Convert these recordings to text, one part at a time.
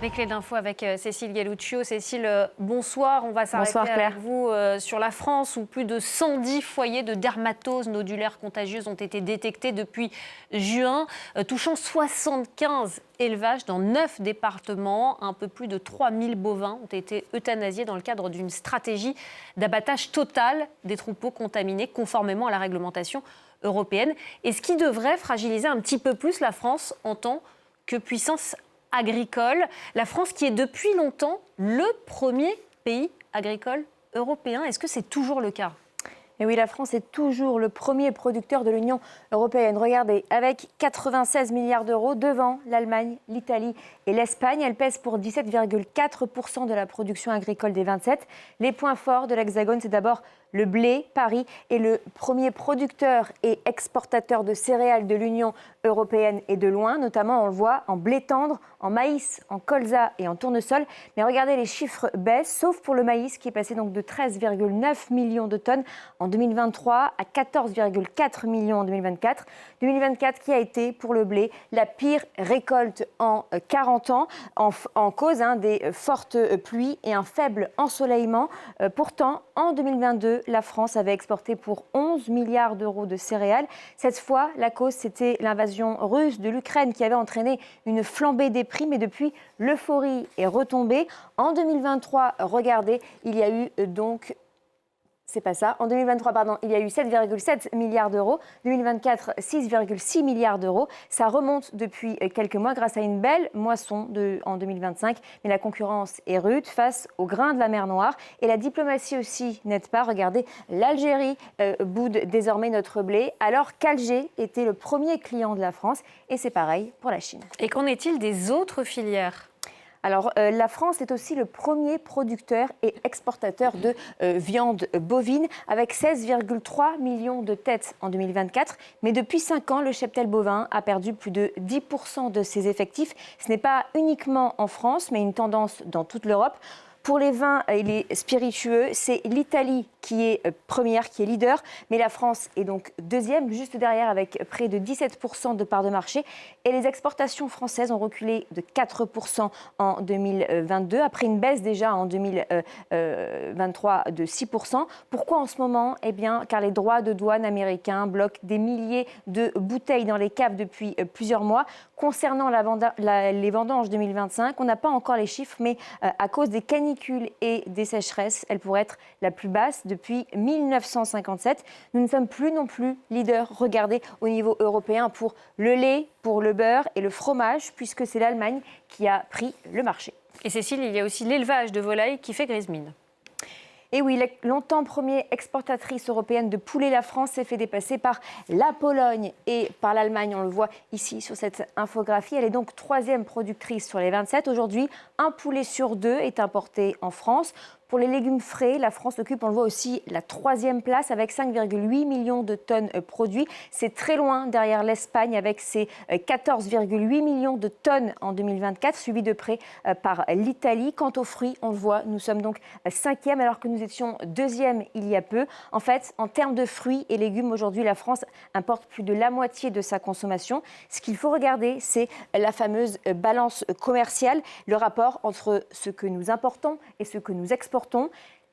Les clés d'info avec Cécile Galluccio. Cécile, bonsoir. On va s'arrêter avec vous sur la France où plus de 110 foyers de dermatose nodulaire contagieuse ont été détectés depuis juin, touchant 75 élevages dans 9 départements. Un peu plus de 3000 bovins ont été euthanasiés dans le cadre d'une stratégie d'abattage total des troupeaux contaminés conformément à la réglementation européenne. Et ce qui devrait fragiliser un petit peu plus la France en tant que puissance agricole. La France qui est depuis longtemps le premier pays agricole européen. Est-ce que c'est toujours le cas ? Et oui, la France est toujours le premier producteur de l'Union européenne. Regardez, avec 96 milliards d'euros devant l'Allemagne, l'Italie et l'Espagne, elle pèse pour 17,4% de la production agricole des 27. Les points forts de l'Hexagone, c'est d'abord le blé. Paris est le premier producteur et exportateur de céréales de l'Union européenne et de loin, notamment on le voit en blé tendre, en maïs, en colza et en tournesol. Mais regardez, les chiffres baissent, sauf pour le maïs qui est passé donc de 13,9 millions de tonnes en 2023 à 14,4 millions en 2024. 2024 qui a été pour le blé la pire récolte en 40 ans, en cause des fortes pluies et un faible ensoleillement. Pourtant, en 2022, la France avait exporté pour 11 milliards d'euros de céréales. Cette fois, la cause, c'était l'invasion russe de l'Ukraine qui avait entraîné une flambée des prix. Mais depuis, l'euphorie est retombée. En 2023, regardez, il y a eu donc... C'est pas ça. En 2023, il y a eu 7,7 milliards d'euros. 2024, 6,6 milliards d'euros. Ça remonte depuis quelques mois grâce à une belle moisson en 2025. Mais la concurrence est rude face aux grains de la mer Noire. Et la diplomatie aussi n'aide pas. Regardez, l'Algérie boude désormais notre blé, alors qu'Alger était le premier client de la France. Et c'est pareil pour la Chine. Et qu'en est-il des autres filières ? Alors, la France est aussi le premier producteur et exportateur de viande bovine, avec 16,3 millions de têtes en 2024. Mais depuis 5 ans, le cheptel bovin a perdu plus de 10% de ses effectifs. Ce n'est pas uniquement en France, mais une tendance dans toute l'Europe. Pour les vins et les spiritueux, c'est l'Italie qui est première, qui est leader. Mais la France est donc deuxième, juste derrière, avec près de 17% de part de marché. Et les exportations françaises ont reculé de 4% en 2022, après une baisse déjà en 2023 de 6%. Pourquoi en ce moment ? Eh bien, car les droits de douane américains bloquent des milliers de bouteilles dans les caves depuis plusieurs mois. Concernant les vendanges 2025, on n'a pas encore les chiffres, mais à cause des canicules et des sécheresses, elle pourrait être la plus basse depuis 1957. Nous ne sommes plus non plus leaders, regardez, au niveau européen pour le lait, pour le beurre et le fromage, puisque c'est l'Allemagne qui a pris le marché. Et Cécile, il y a aussi l'élevage de volailles qui fait grise mine. Et oui, longtemps première exportatrice européenne de poulet, la France s'est fait dépasser par la Pologne et par l'Allemagne. On le voit ici sur cette infographie. Elle est donc 3e productrice sur les 27. Aujourd'hui, un poulet sur 2 est importé en France. Pour les légumes frais, la France occupe, on le voit aussi, la 3e place avec 5,8 millions de tonnes produits. C'est très loin derrière l'Espagne avec ses 14,8 millions de tonnes en 2024, suivi de près par l'Italie. Quant aux fruits, on le voit, nous sommes donc 5e alors que nous étions 2e il y a peu. En fait, en termes de fruits et légumes, aujourd'hui, la France importe plus de la moitié de sa consommation. Ce qu'il faut regarder, c'est la fameuse balance commerciale, le rapport entre ce que nous importons et ce que nous exportons.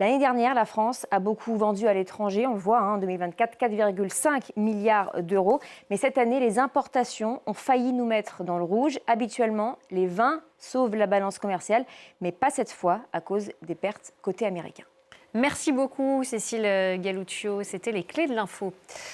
L'année dernière, la France a beaucoup vendu à l'étranger, on le voit, en 2024, 4,5 milliards d'euros. Mais cette année, les importations ont failli nous mettre dans le rouge. Habituellement, les vins sauvent la balance commerciale, mais pas cette fois à cause des pertes côté américain. Merci beaucoup, Cécile Galluccio. C'était les clés de l'info.